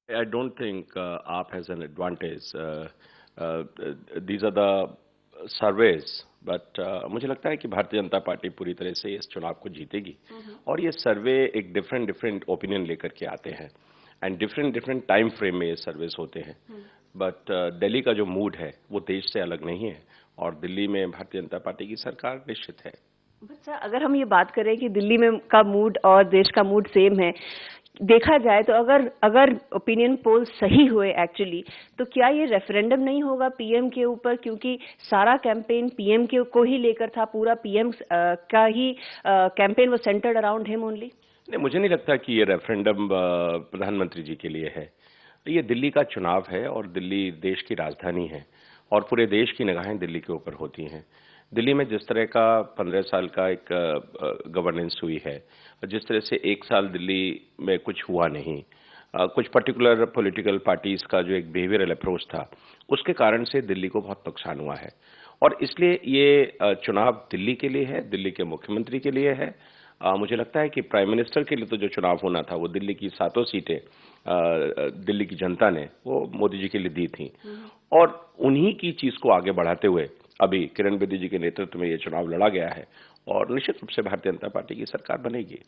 I don't think AAP has an advantage. These are the surveys, but मुझे लगता है कि भारतीय जनता पार्टी पूरी तरह से इस चुनाव को जीतेगी और ये सर्वे एक डिफरेंट ओपिनियन लेकर के आते हैं एंड डिफरेंट टाइम फ्रेम में ये सर्वेस होते हैं बट दिल्ली का जो मूड है वो देश से अलग नहीं है और दिल्ली में भारतीय जनता पार्टी की सरकार निश्चित है। सर, अगर हम ये बात करें कि दिल्ली में का मूड और देश का मूड सेम है, देखा जाए तो अगर ओपिनियन पोल सही हुए एक्चुअली, तो क्या ये रेफरेंडम नहीं होगा पीएम के ऊपर, क्योंकि सारा कैंपेन पीएम के को ही लेकर था, पूरा पीएम का ही कैंपेन वो सेंटर्ड अराउंड हिम ओनली। नहीं, मुझे नहीं लगता कि ये रेफरेंडम प्रधानमंत्री जी के लिए है। ये दिल्ली का चुनाव है और दिल्ली देश की राजधानी है और पूरे देश की निगाहें दिल्ली के ऊपर होती हैं। दिल्ली में जिस तरह का 15 साल का एक गवर्नेंस हुई है, जिस तरह से एक साल दिल्ली में कुछ हुआ नहीं, कुछ पर्टिकुलर पॉलिटिकल पार्टीज का जो एक बिहेवियरल अप्रोच था, उसके कारण से दिल्ली को बहुत नुकसान हुआ है और इसलिए ये चुनाव दिल्ली के लिए है, दिल्ली के मुख्यमंत्री के लिए है। मुझे लगता है कि प्राइम मिनिस्टर के लिए तो जो चुनाव होना था वो दिल्ली की 7 सीटें दिल्ली की जनता ने वो मोदी जी के लिए दी थी और उन्हीं की चीज को आगे बढ़ाते हुए अभी किरण बेदी जी के नेतृत्व में ये चुनाव लड़ा गया है और निश्चित रूप से भारतीय जनता पार्टी की सरकार बनेगी।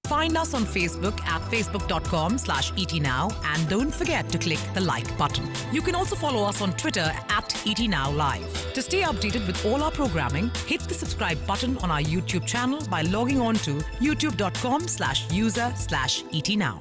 Find us on Facebook at facebook.com/etnow and don't forget to click the like button. You can also follow us on Twitter at etnowlive. To stay updated with all our programming, hit the subscribe button on our YouTube channel by logging on to youtube.com/user/etnow.